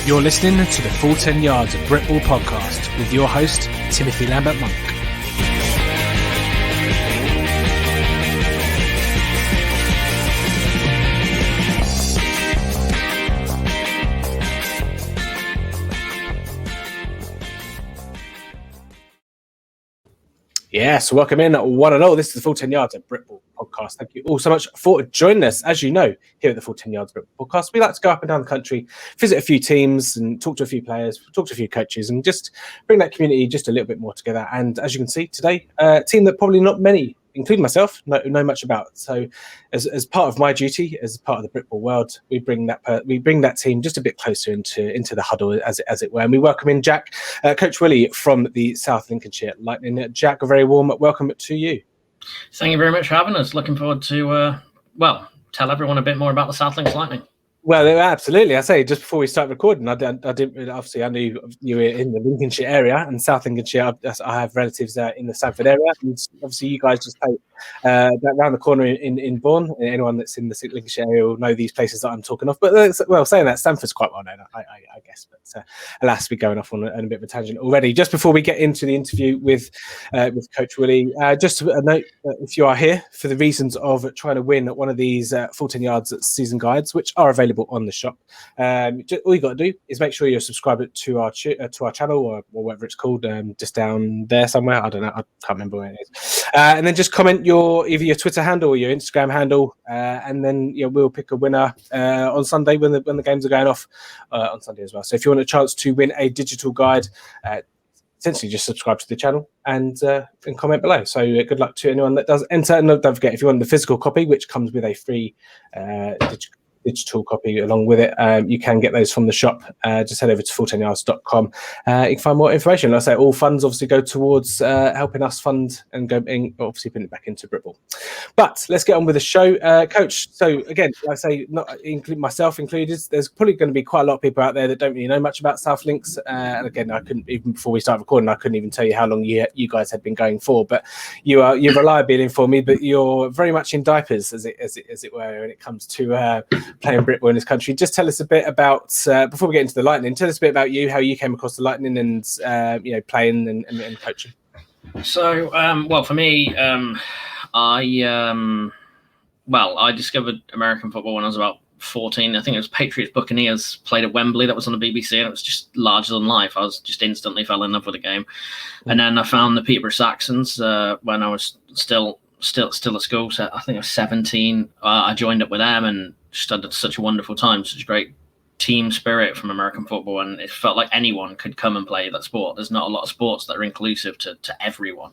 You're listening to the Full 10 Yards of Britball podcast with your host, Timothy Lambert-Monk. Yes, welcome in one and all. This is the Full 10 Yards of Britball podcast. Thank you all so much for joining us. As you know, here at the Full 10 Yards of Britball podcast, we like to go up and down the country, visit a few teams and talk to a few players, talk to a few coaches, and just bring that community just a little bit more together. And as you can see today, a team that probably not many, including myself, know much about. So as part of my duty, as part of the Britball world, we bring that team just a bit closer into the huddle, as it were. And we welcome in Jack, Coach Willie from the South Lincolnshire Lightning. Jack, a very warm welcome to you. Thank you very much for having us. Looking forward to, tell everyone a bit more about the South Links Lightning. Well, absolutely. I say just before we start recording, I didn't really, obviously I knew you were in the Lincolnshire area and South Lincolnshire. I have relatives in the Stamford area, and obviously you guys just play around the corner in Bourne. Anyone that's in the Lincolnshire area will know these places that I'm talking of. But saying that, Stamford's quite well known, I guess. But alas, we're going off on a bit of a tangent already. Just before we get into the interview with Coach Willie, just a note: if you are here for the reasons of trying to win one of these 14 yards season guides, which are available on the shop, all you got to do is make sure you're subscribed to our channel or whatever it's called, just down there somewhere. I don't know, I can't remember where it is. And then just comment either your Twitter handle or your Instagram handle, and then we'll pick a winner on Sunday when the games are going off on Sunday as well. So if you want a chance to win a digital guide, essentially just subscribe to the channel and comment below. So good luck to anyone that does enter. And don't forget, if you want the physical copy, which comes with a free digital copy along with it, you can get those from the shop. Just head over to full10yards.com. You can find more information. Like I say, all funds obviously go towards helping us fund and obviously putting it back into Britball. But let's get on with the show, Coach. So again, like I say, not myself included, there's probably going to be quite a lot of people out there that don't really know much about South Links. And again, I couldn't, even before we started recording, I couldn't even tell you how long you guys had been going for. But you're reliably informed me, but you're very much in diapers, as it were, when it comes to playing Britball in this country. Just tell us a bit about, before we get into the Lightning, tell us a bit about you, how you came across the Lightning and playing and coaching. So, for me, I discovered American football when I was about 14. I think it was Patriots Buccaneers played at Wembley. That was on the BBC, and it was just larger than life. I was just instantly fell in love with the game. And then I found the Peterborough Saxons when I was still at school. So I think I was 17. I joined up with them and just had such a wonderful time, such a great team spirit from American football, and it felt like anyone could come and play that sport. There's not a lot of sports that are inclusive to everyone.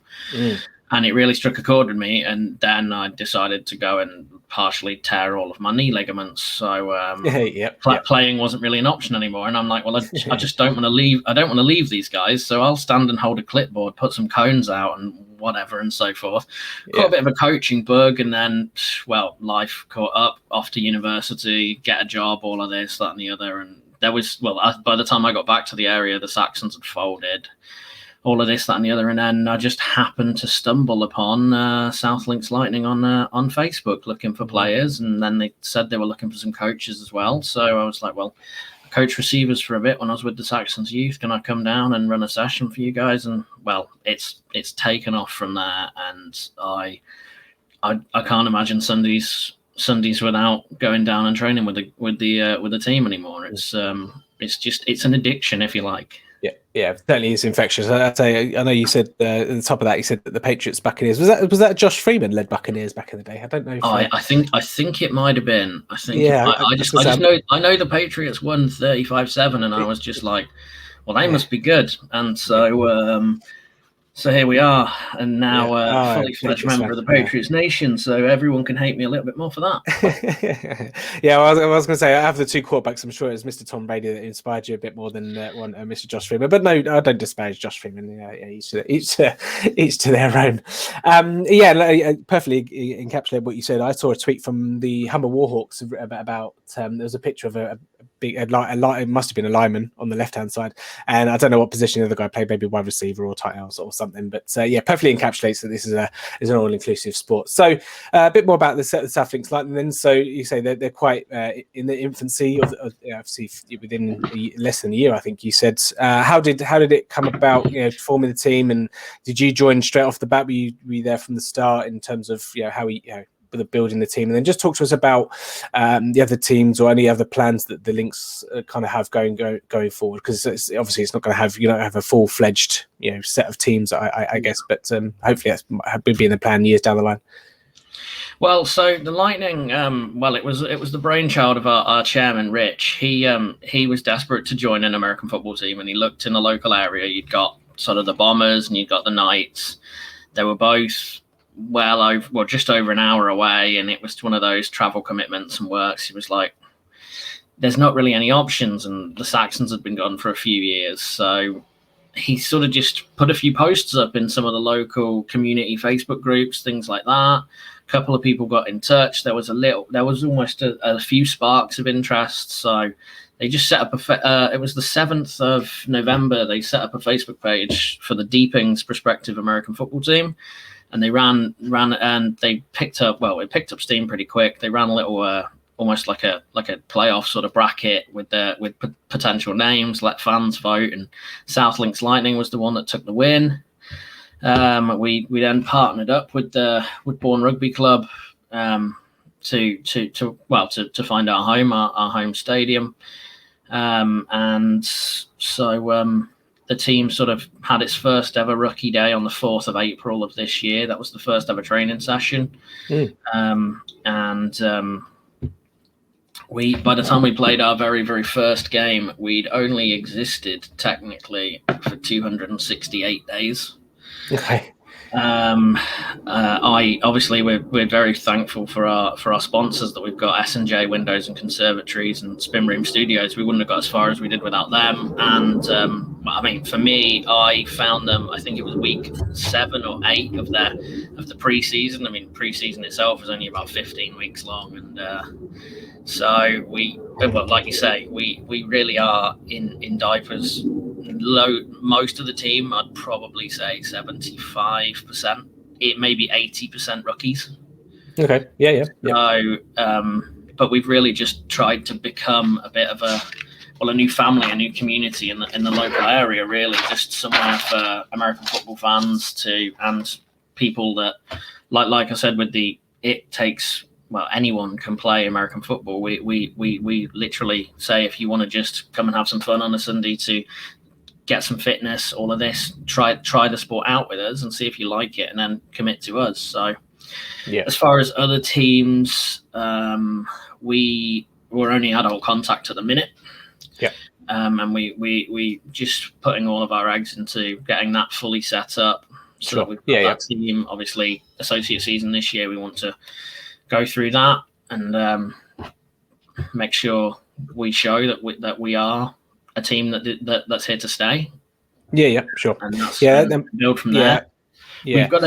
And it really struck a chord with me, and then I decided to go and partially tear all of my knee ligaments. So playing wasn't really an option anymore. And I'm like, well, I just don't want to leave. I don't want to leave these guys. So I'll stand and hold a clipboard, put some cones out and whatever and so forth. Got a bit of a coaching bug, and then, life caught up, off to university, get a job, all of this, that and the other. And there was, by the time I got back to the area, the Saxons had folded. All of this, that, and the other, and then I just happened to stumble upon South Links Lightning on Facebook, looking for players, and then they said they were looking for some coaches as well. So I was like, well, I coached receivers for a bit when I was with the Saxons youth. Can I come down and run a session for you guys? And it's taken off from there, and I can't imagine Sundays without going down and training with the team anymore. It's an addiction, if you like. Yeah, certainly is infectious. I'd say, I know you said at the top of that, you said that the Patriots Buccaneers was that Josh Freeman led Buccaneers back in the day? I don't know. I think it might have been. I think. Yeah, I know the Patriots won 35-7, and I was just like, well, they must be good. And so here we are, and now fully fledged member of the Patriots Nation, so everyone can hate me a little bit more for that. I was going to say, I have the two quarterbacks. I'm sure it was Mr. Tom Brady that inspired you a bit more than Mr. Josh Freeman. But no, I don't disparage Josh Freeman. Each to their own. Perfectly encapsulate what you said. I saw a tweet from the Humber Warhawks about there was a picture of a it must have been a lineman on the left hand side, and I don't know what position the other guy played, maybe wide receiver or tight end or something. But perfectly encapsulates that this is an all inclusive sport. So a bit more about the South Links Lightning. Then, so you say they're quite in the infancy of obviously within less than a year, I think you said. How did it come about? Forming the team, and did you join straight off the bat? Were you there from the start in terms of how building the team? And then just talk to us about the other teams or any other plans that the Lynx kind of have going forward, because obviously it's not going to have a full-fledged set of teams, I guess, but hopefully that's be in the plan years down the line. Well, so the Lightning, it was the brainchild of our chairman, Rich. He was desperate to join an American football team, and he looked in the local area. You'd got sort of the Bombers and you'd got the Knights. They were both just over an hour away, and it was one of those travel commitments and works. He was like, there's not really any options, and the Saxons had been gone for a few years, so he sort of just put a few posts up in some of the local community Facebook groups, things like that. A couple of people got in touch. There was almost a few sparks of interest, so they just set up it was the 7th of November. They set up a Facebook page for the Deepings prospective American football team. And they ran, and they picked up. Well, it picked up steam pretty quick. They ran a little, almost like a playoff sort of bracket with potential names, let fans vote, and South Links Lightning was the one that took the win. We then partnered up with Bourne Rugby Club to find our home stadium, and so. The team sort of had its first ever rookie day on the 4th of April of this year. That was the first ever training session. By the time we played our very, very first game, we'd only existed technically for 268 days. Okay. We're very thankful for our sponsors that we've got, S&J Windows and Conservatories and Spin Room Studios. We wouldn't have got as far as we did without them. And for me, I found them, I think it was week 7 or 8 of the pre-season. I mean, pre-season itself was only about 15 weeks long, and so like you say, we really are in diapers. Most of the team, I'd probably say 75%, it may be 80% rookies. Okay. Yeah. So, but we've really just tried to become a bit of a new family, a new community in the local area, really, just somewhere for American football fans and people that, like I said, anyone can play American football. We literally say, if you want to just come and have some fun on a Sunday to get some fitness, all of this, try the sport out with us and see if you like it, and then commit to us. So as far as other teams, we're only adult contact at the minute. And we just putting all of our eggs into getting that fully set up, so that we've got that team. Obviously, associate season this year, we want to go through that and make sure we show that we are a team that's here to stay. Sure. And then build from there. We've got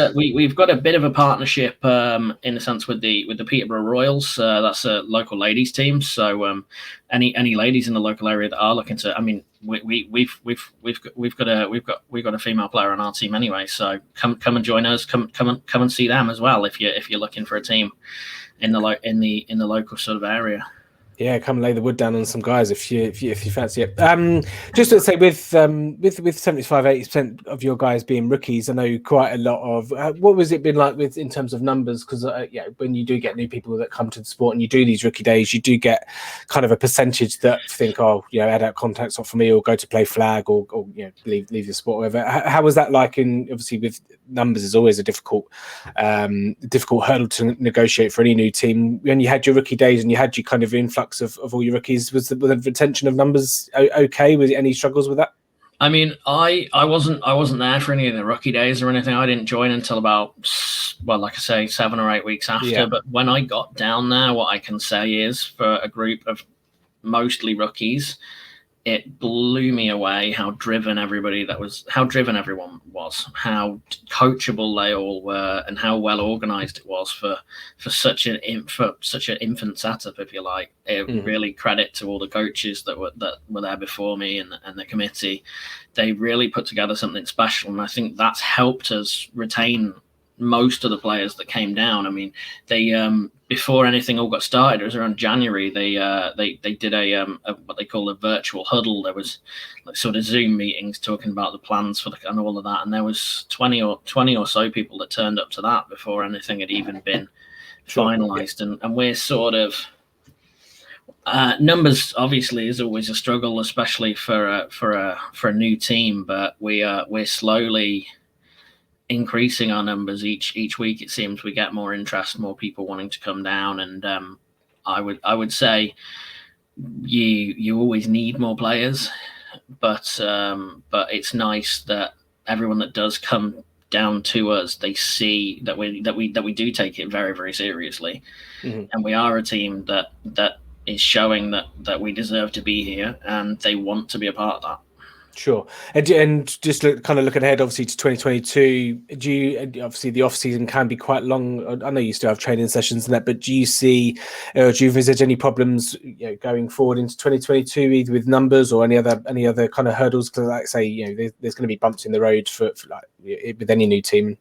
a bit of a partnership in a sense with the Peterborough Royals. That's a local ladies team. So any ladies in the local area that are looking to, I mean, we've got a female player on our team anyway. So come and join us. Come and see them as well if you're looking for a team in the local sort of area. Yeah, come lay the wood down on some guys if you fancy it. Just to say, with 75-80% of your guys being rookies, I know quite a lot of. What was it been like in terms of numbers? Because when you do get new people that come to the sport and you do these rookie days, you do get kind of a percentage that think, adult contact's not for me, or go to play flag, or leave the sport, or whatever. How was that like? In obviously with numbers is always a difficult hurdle to negotiate for any new team. When you had your rookie days and you had your kind of influx of all your rookies, was the retention of numbers okay? Was there any struggles with that? I mean, I wasn't there for any of the rookie days or anything. I didn't join until about, like I say, 7 or 8 weeks after. Yeah. But when I got down there, what I can say is, for a group of mostly rookies, it blew me away how driven everyone was, how coachable they all were, and how well organized it was for such an infant setup, if you like. It really credit to all the coaches that were there before me and the committee. They really put together something special, and I think that's helped us retain most of the players that came down. I mean, they before anything all got started, it was around January. They did a what they call a virtual huddle. There was like sort of Zoom meetings talking about the plans for and all of that. And there was 20 or so people that turned up to that before anything had even been finalized. And we're sort of numbers obviously is always a struggle, especially for a new team. But we're slowly increasing our numbers each week. It seems we get more interest, more people wanting to come down, and I would say you always need more players, but it's nice that everyone that does come down to us, they see that we do take it very, very seriously, and we are a team that is showing that we deserve to be here, and they want to be a part of that. Sure. And just kind of looking ahead, obviously, to 2022, obviously the off season can be quite long. I know you still have training sessions and that, but do you envisage any problems going forward into 2022, either with numbers or any other kind of hurdles? Because, like I say, there's going to be bumps in the road for like with any new team.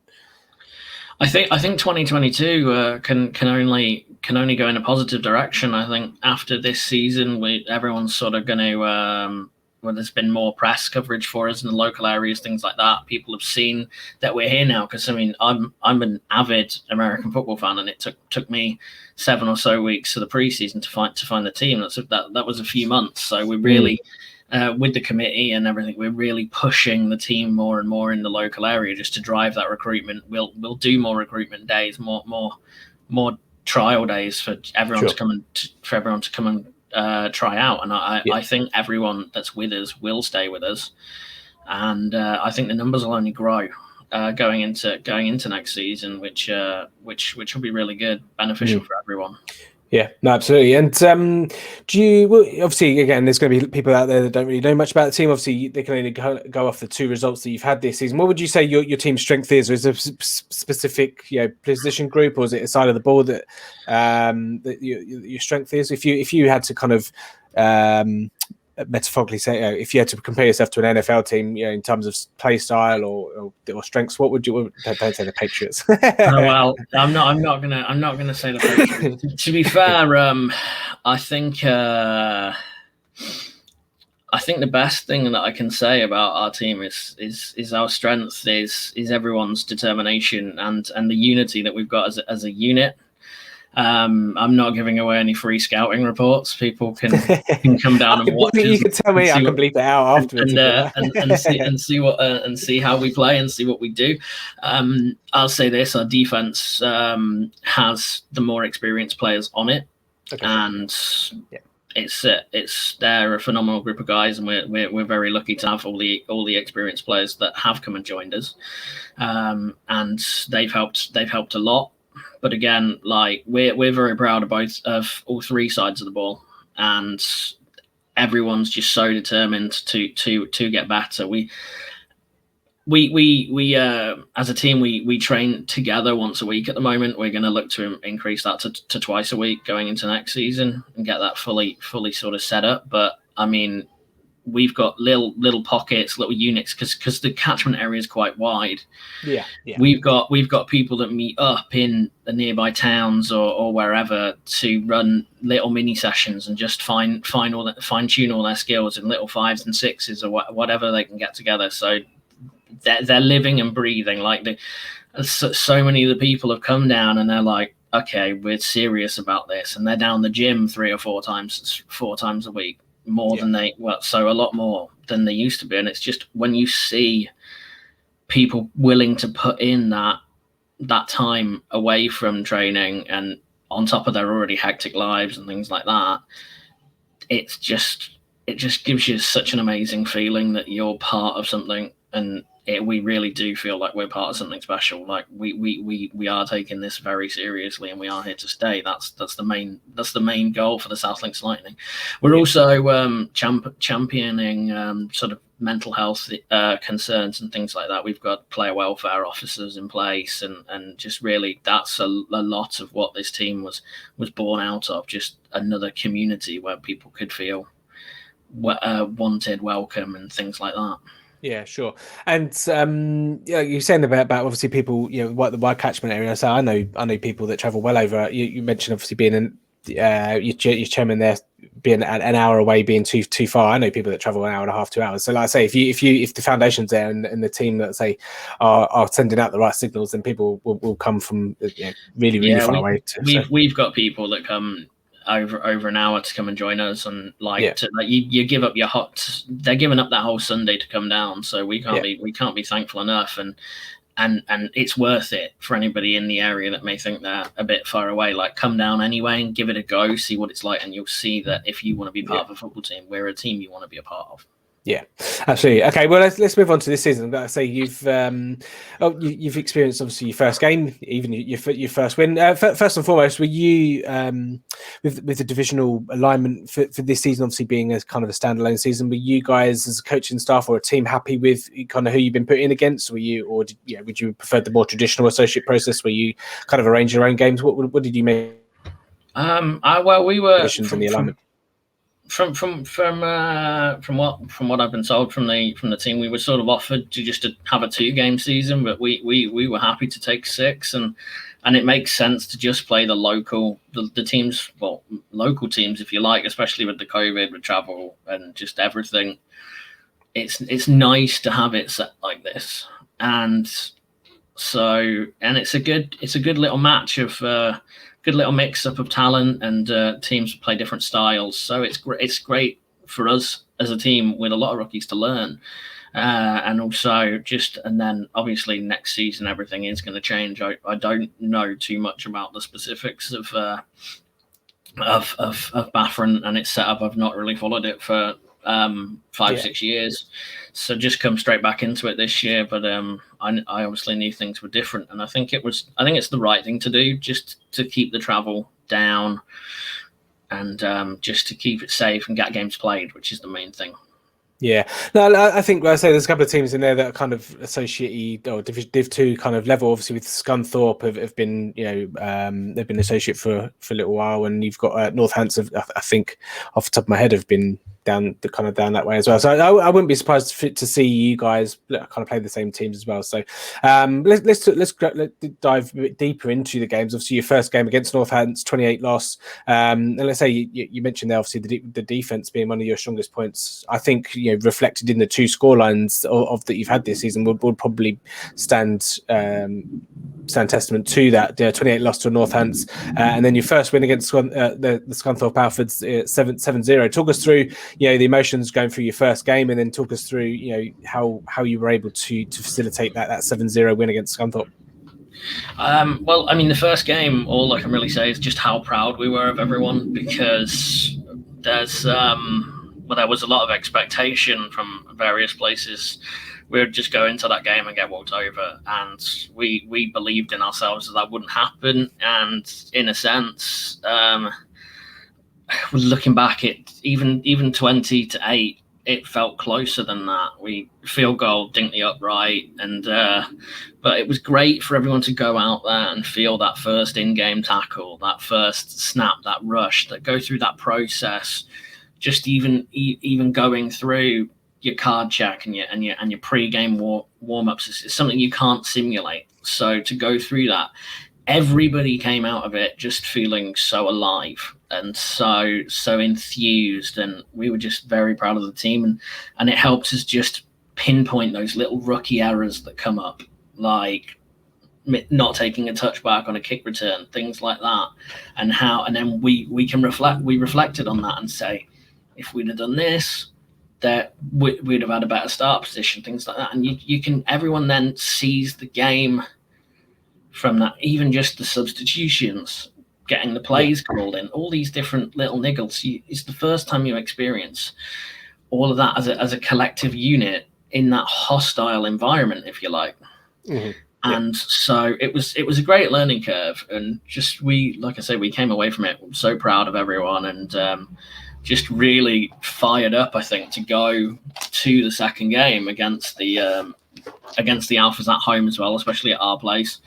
I think 2022 can only go in a positive direction. I think after this season, everyone's sort of going to. When there's been more press coverage for us in the local areas, things like that, people have seen that we're here now. Because I mean, I'm an avid American football fan, and it took me 7 or so weeks of the preseason to find the team. That was a few months. So we really, with the committee and everything, we're really pushing the team more and more in the local area just to drive that recruitment. We'll do more recruitment days, more trial days for everyone to come and try out, and I think everyone that's with us will stay with us, and I think the numbers will only grow going into next season, which will be really good, beneficial for everyone. Yeah, no, absolutely. And obviously, again, there's going to be people out there that don't really know much about the team. Obviously, they can only go off the 2 results that you've had this season. What would you say your team's strength is? Or is there a specific position group, or is it a side of the ball that your strength is? If you had to kind of metaphorically say, if you had to compare yourself to an NFL team, in terms of play style or strengths, what would you? Don't say the Patriots. Well, I'm not gonna say the Patriots. To be fair, I think the best thing that I can say about our team is our strength is everyone's determination and the unity that we've got as a unit. I'm not giving away any free scouting reports. People can come down and watch. You can tell me. I can bleep it out afterwards. And see how we play and see what we do. I'll say this: our defense has the more experienced players on it, and they're a phenomenal group of guys, and we're very lucky to have all the experienced players that have come and joined us, and they've helped a lot. But again, like we're very proud of all 3 sides of the ball, and everyone's just so determined to get better. We as a team we train together once a week at the moment. We're going to look to increase that to twice a week going into next season and get that fully sort of set up. But I mean, we've got little pockets, little units, because the catchment area is quite wide. Yeah. We've got people that meet up in the nearby towns or wherever to run little mini sessions and just fine tune all their skills in little 5s and 6s or whatever they can get together. So they're living and breathing. Like so many of the people have come down and they're like, okay, we're serious about this, and they're down the gym 3 or 4 times a week. So a lot more than they used to be. And it's just when you see people willing to put in that time away from training and on top of their already hectic lives and things like that, it just gives you such an amazing feeling that you're part of something, and we really do feel like we're part of something special. Like we are taking this very seriously, and we are here to stay. That's the main goal for the South Links Lightning. We're also championing sort of mental health concerns and things like that. We've got player welfare officers in place, and just really that's a lot of what this team was born out of. Just another community where people could feel wanted, welcome, and things like that. Yeah, sure. And you're saying about obviously people, what the wide catchment area. So I know people that travel well over. You mentioned obviously being in your chairman there being an hour away, being too far. I know people that travel an hour and a half, 2 hours. So like I say, if the foundation's there and the team that say are sending out the right signals, then people will come from really far away. We've got people that come over an hour to come and join us, and you give up your they're giving up that whole Sunday to come down, so we can't be thankful enough, and it's worth it for anybody in the area that may think they're a bit far away. Like, come down anyway and give it a go, see what it's like, and you'll see that if you want to be part of a football team, we're a team you want to be a part of. Yeah, absolutely. Okay, well, let's move on to this season. Like I say, you've experienced obviously your first game, even your first win. First and foremost, were you with the divisional alignment for this season, obviously being a kind of a standalone season? Were you guys as a coaching staff or a team happy with kind of who you've been put in against? Would you prefer the more traditional associate process where you kind of arrange your own games? What did you make? We were in the alignment. From what I've been told from the team, we were sort of offered to have a 2-game season, but we were happy to take 6, and it makes sense to just play the local teams, local teams if you like, especially with the COVID, with travel and just everything. It's nice to have it set like this, and it's a good little match of. Good little mix-up of talent, and teams play different styles. So it's great for us as a team with a lot of rookies to learn. And then obviously next season everything is going to change. I don't know too much about the specifics of Baffin and its setup. I've not really followed it for 5-6 years, so just come straight back into it this year. But I obviously knew things were different, and I think it's the right thing to do, just to keep the travel down, and just to keep it safe and get games played, which is the main thing. Yeah, no, I think I say there's a couple of teams in there that are kind of associate or Div 2 kind of level. Obviously, with Scunthorpe have been, they've been associate for a little while, and you've got Northants. I think off the top of my head have been down that way as well. So I wouldn't be surprised to see you guys kind of play the same teams as well. So let's dive a bit deeper into the games. Obviously, your first game against Northants, 28 loss, and let's say you mentioned there obviously the defense being one of your strongest points. I think reflected in the 2 scorelines of that you've had this season would probably stand testament to that. 28 loss to Northants, and then your first win against the Scunthorpe Alphas 7-0. Talk us through the emotions going through your first game, and then talk us through how you were able to facilitate that 7-0 win against Scunthorpe. Well, I mean, the first game, all I can really say is just how proud we were of everyone, because there was a lot of expectation from various places. We would just go into that game and get walked over, and we believed in ourselves that wouldn't happen. And in a sense, looking back, even 20-8, it felt closer than that. We field goal, dinked the upright, and but it was great for everyone to go out there and feel that first in-game tackle, that first snap, that rush, that go through that process. Just even going through your card check and your pre-game warm-ups is something you can't simulate. So to go through that, everybody came out of it just feeling so alive and so enthused, and we were just very proud of the team, and it helps us just pinpoint those little rookie errors that come up, like not taking a touchback on a kick return, things like that, and then we can reflected on that and say, if we'd have done this, that we'd have had a better start position, things like that. And everyone then sees the game from that, even just the substitutions, getting the plays called in, all these different little niggles. It's the first time you experience all of that as a collective unit in that hostile environment, if you like. Mm-hmm. And so it was a great learning curve, and just like I say, we came away from it so proud of everyone, and just really fired up, I think, to go to the second game against the Alphas at home as well, especially at our place.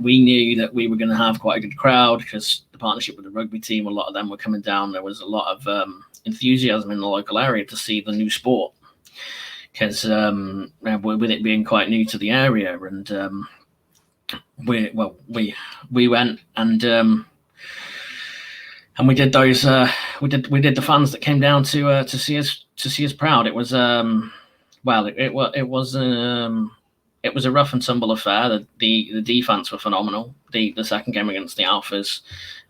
We knew that we were going to have quite a good crowd because the partnership with the rugby team, a lot of them were coming down. There was a lot of enthusiasm in the local area to see the new sport, because with it being quite new to the area, and we went and we did those we did the fans that came down to see us proud. It was it was a rough and tumble affair. The defense were phenomenal. The second game against the Alphas,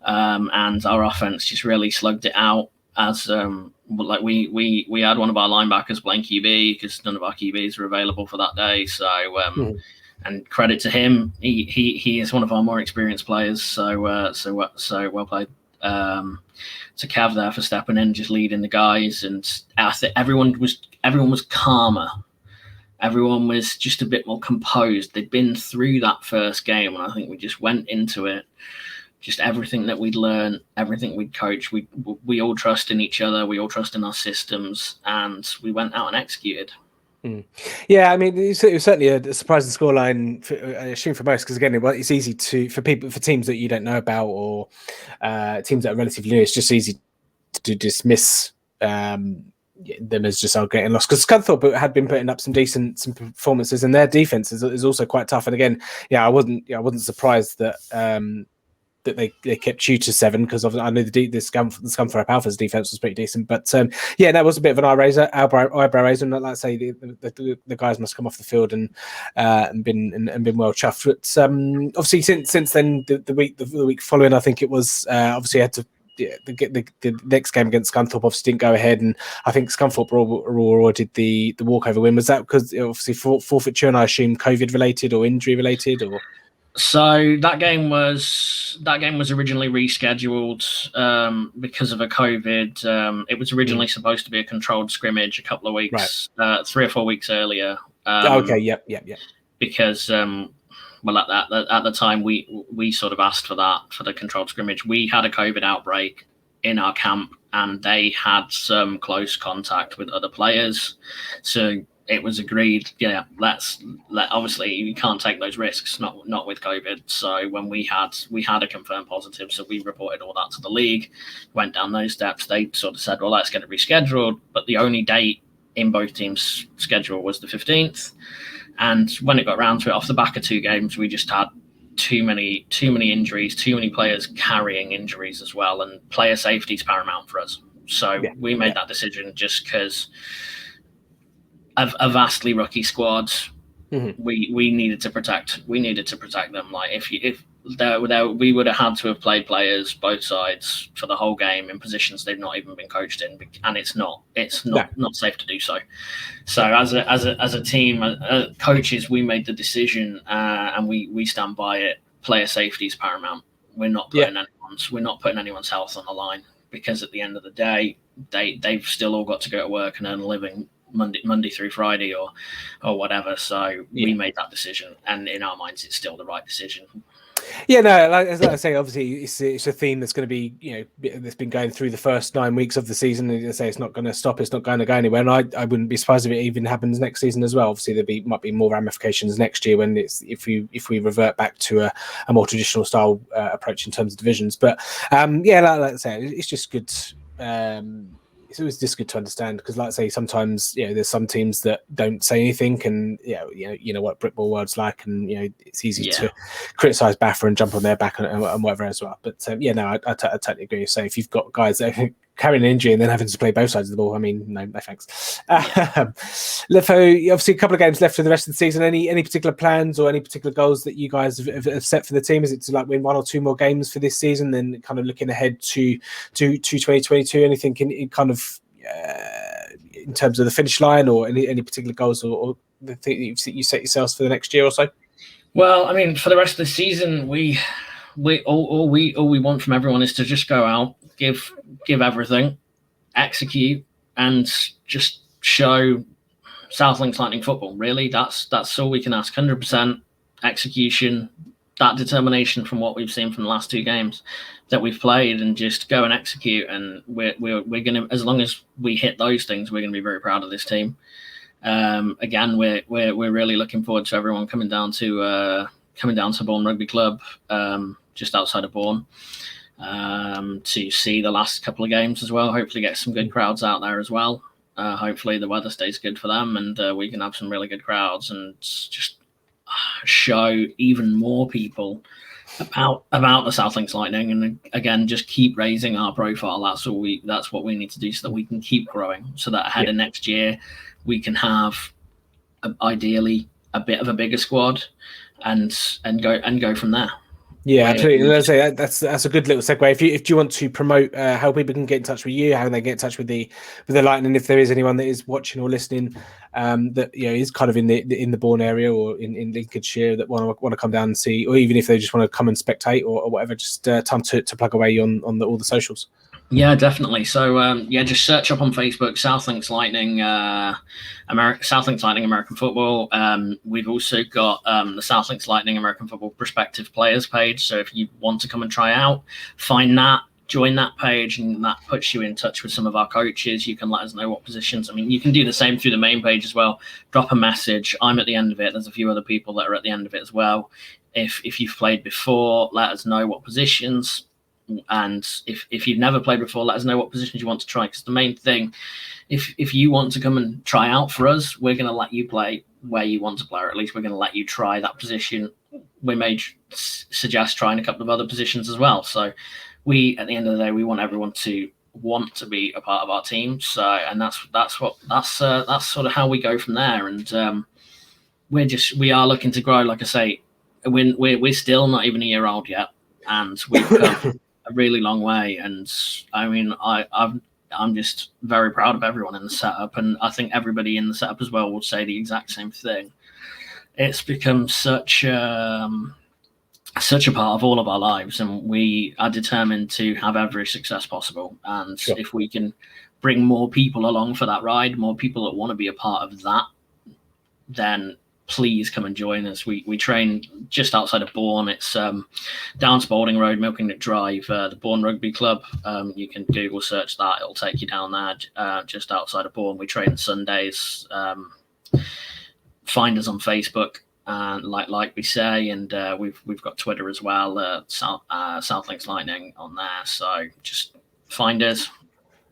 and our offense just really slugged it out. As like we had one of our linebackers playing QB because none of our QBs were available for that day. So and credit to him, he is one of our more experienced players. So well played to Cav there for stepping in, just leading the guys. And I think everyone was calmer. Everyone was just a bit more composed. They'd been through that first game, and I think we just went into it. Just everything that we'd learned, everything we'd coached, we all trust in each other, we all trust in our systems, and we went out and executed. Yeah, I mean, it was certainly a surprising scoreline, I assume, for most, because again, it's easy for teams that you don't know about, or teams that are relatively new. It's just easy to dismiss them as just getting lost, because Scunthorpe had been putting up some performances, and their defense is also quite tough. And again, I wasn't surprised that that they kept you to 7, because I know the Scunthorpe Alphas defense was pretty decent, but that was a bit of an eyebrow raiser. And like I say, the guys must come off the field and been well chuffed. But obviously since then, the week following, I think it was obviously had to. The next game against Scunthorpe obviously didn't go ahead, and I think Scunthorpe awarded the walkover win. Was that because obviously forfeiture, and I assume COVID related or injury related, or? So that game was originally rescheduled because of a COVID. It was originally supposed to be a controlled scrimmage a couple of weeks, 3 or 4 weeks earlier. Okay, yep. Because at the time we sort of asked for the controlled scrimmage. We had a COVID outbreak in our camp, and they had some close contact with other players, so it was agreed, obviously you can't take those risks, not with COVID. So when we had a confirmed positive, so we reported all that to the league, went down those steps. They sort of said, well, let's get it rescheduled. But the only date in both teams' schedule was the 15th. And when it got round to it, off the back of 2 games, we just had too many injuries, too many players carrying injuries as well. And player safety is paramount for us. So we made that decision just because of a vastly rookie squad. We needed to protect them. Like if we would have had to have played players both sides for the whole game in positions they've not even been coached in, and it's not safe to do so. So as a team, coaches, we made the decision, and we stand by it. Player safety is paramount. We're not putting anyone's health on the line, because at the end of the day, they've still all got to go to work and earn a living Monday through Friday or whatever. So we made that decision, and in our minds, it's still the right decision. Yeah, no, like as I say, obviously it's a theme that's going to be, that's been going through the first 9 weeks of the season. And I say it's not going to stop. It's not going to go anywhere. And I wouldn't be surprised if it even happens next season as well. Obviously, might be more ramifications next year when if we revert back to a more traditional style approach in terms of divisions. But like I say, it's just good. It's always just good to understand, because, like I say, sometimes there's some teams that don't say anything, and you know what Britball world's like, and it's easy to criticise BAFA and jump on their back and whatever as well. But I totally agree. So if you've got guys that are carrying an injury and then having to play both sides of the ball, I mean, no thanks. Obviously, a couple of games left for the rest of the season. Any particular plans or any particular goals that you guys have set for the team? Is it to win 1 or 2 more games for this season, then kind of looking ahead to 2022? Anything in kind of in terms of the finish line, or any particular goals or the thing you set yourselves for the next year or so? Well, I mean, for the rest of the season, we all we want from everyone is to just go out, give everything, execute, and just show South Links Lightning football. Really, that's all we can ask. 100% execution, that determination from what we've seen from the last 2 games that we've played, and just go and execute. And we're gonna, as long as we hit those things, we're gonna be very proud of this team. Again, we're really looking forward to everyone coming down to Bourne Rugby Club, just outside of Bourne, to see the last couple of games as well. Hopefully get some good crowds out there as well. Hopefully the weather stays good for them, and we can have some really good crowds, and just show even more people about the South Links Lightning. And again, just keep raising our profile. That's what we need to do, so that we can keep growing, so that ahead of next year we can have ideally a bit of a bigger squad, and go from there. Yeah, absolutely. Let's say that's a good little segue. If you want to promote how people can get in touch with you, how they get in touch with the Lightning, if there is anyone that is watching or listening, that is kind of in the Bourne area or in Lincolnshire, that want to come down and see, or even if they just want to come and spectate or whatever, just time to plug away on all the socials. Yeah, definitely. So just search up on Facebook South Links Lightning, South Links Lightning American Football. We've also got the South Links Lightning American Football Prospective Players page. So if you want to come and try out, find that, join that page, and that puts you in touch with some of our coaches. You can let us know what positions. I mean, you can do the same through the main page as well. Drop a message. I'm at the end of it. There's a few other people that are at the end of it as well. If you've played before, let us know what positions. And if you've never played before, let us know what positions you want to try, because the main thing, if you want to come and try out for us, we're going to let you play where you want to play, or at least we're going to let you try that position. We may suggest trying a couple of other positions as well. So we, at the end of the day, we want everyone to want to be a part of our team. So, and that's sort of how we go from there. And we are looking to grow. Like I say, we're still not even a year old yet, and we've come a really long way. And I mean, I'm just very proud of everyone in the setup, and I think everybody in the setup as well would say the exact same thing. It's become such a part of all of our lives, and we are determined to have every success possible. And if we can bring more people along for that ride, more people that want to be a part of that, then please come and join us. We train just outside of Bourne. It's down Spalding Road, Milking Neck Drive, the Bourne Rugby Club. You can Google search that. It'll take you down there, just outside of Bourne. We train Sundays. Find us on Facebook, like we say, and we've got Twitter as well, South Links Lightning on there. So just find us.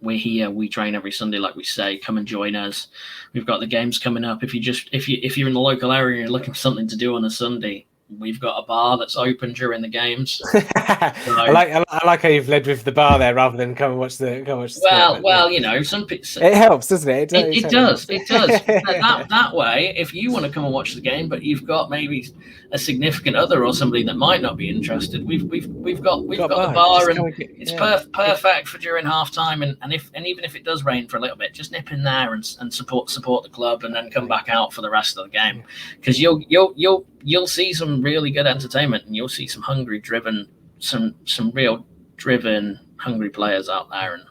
We're here. We train every Sunday, like we say. Come and join us. We've got the games coming up. If you're in the local area and you're looking for something to do on a Sunday, we've got a bar that's open during the games. So, I like how you've led with the bar there rather than come and watch the. Well, you know, some people. It helps, doesn't it? It does. that way, if you want to come and watch the game, but you've got maybe a significant other or somebody that might not be interested, we've got the bar, and it's perfect for during halftime. And even if it does rain for a little bit, just nip in there and support the club, and then come back out for the rest of the game, because you'll see some really good entertainment, and you'll see some real driven, hungry players out there. And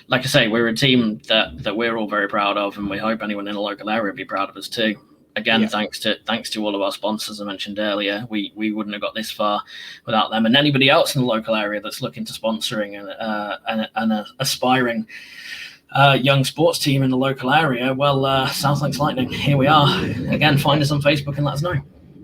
like I say, we're a team that we're all very proud of, and we hope anyone in the local area will be proud of us too. Again, thanks to all of our sponsors I mentioned earlier. We wouldn't have got this far without them, and anybody else in the local area that's looking to sponsoring an aspiring young sports team in the local area. Well, South Links Lightning, here we are. Again, find us on Facebook and let us know.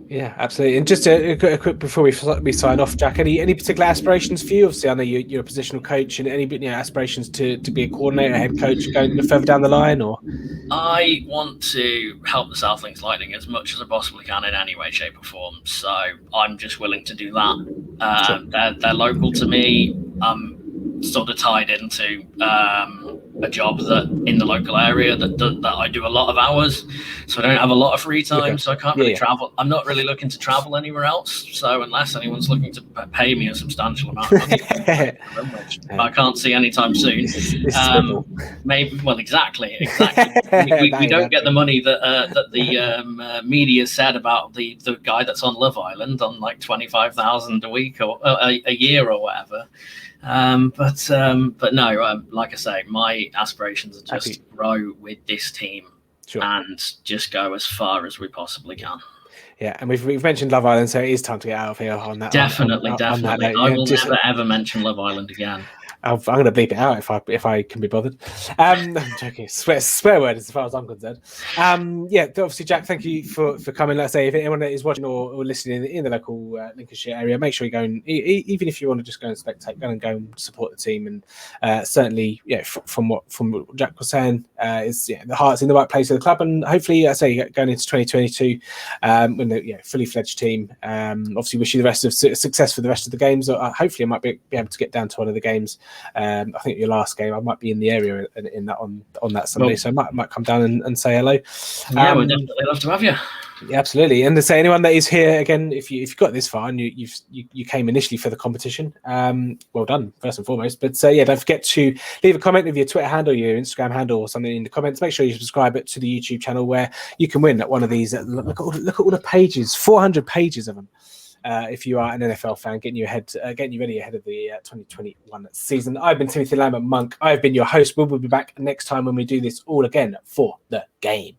Yeah, absolutely. And just a quick before we sign off, Jack, any particular aspirations for you? Obviously, I know you're a positional coach, and any aspirations to be a coordinator, a head coach, going further down the line, or? I want to help the South Links Lightning as much as I possibly can in any way, shape, or form. So I'm just willing to do that. They're local to me. I'm sort of tied into a job that in the local area that I do a lot of hours, so I don't have a lot of free time. So I can't really travel. I'm not really looking to travel anywhere else. So unless anyone's looking to pay me a substantial amount of money, which I can't see anytime soon. Maybe. Well, exactly. We don't get the money that the media said about the guy that's on Love Island on like 25,000 a week or a year or whatever. But no, like I say, my aspirations are just to grow with this team and just go as far as we possibly can. Yeah, and we've mentioned Love Island, so it is time to get out of here on that. Definitely. On that note. I will never ever mention Love Island again. I'm going to bleep it out if I can be bothered. I'm joking. Swear word as far as I'm concerned. Yeah, obviously, Jack, thank you for coming. Let's say if anyone that is watching or listening in the local Lincolnshire area, make sure you go and even if you want to just go and spectate, go and support the team. And certainly, yeah, from what Jack was saying, is the heart's in the right place of the club, and hopefully, I say going into 2022, when the fully fledged team. Obviously, wish you the rest of success for the rest of the games. Hopefully, I might be able to get down to one of the games. I think your last game, I might be in the area in that on that Sunday, so I might come down and say hello. Yeah, we'd definitely love to have you. Yeah, absolutely. And to say anyone that is here again, if you've got this far and you came initially for the competition, well done first and foremost. But don't forget to leave a comment with your Twitter handle, your Instagram handle, or something in the comments. Make sure you subscribe it to the YouTube channel where you can win one of these. Look at all the pages, 400 pages of them. If you are an NFL fan, getting you ready ahead of the 2021 season. I've been Timothy Lambert Monk. I've been your host. We'll be back next time when we do this all again for the game.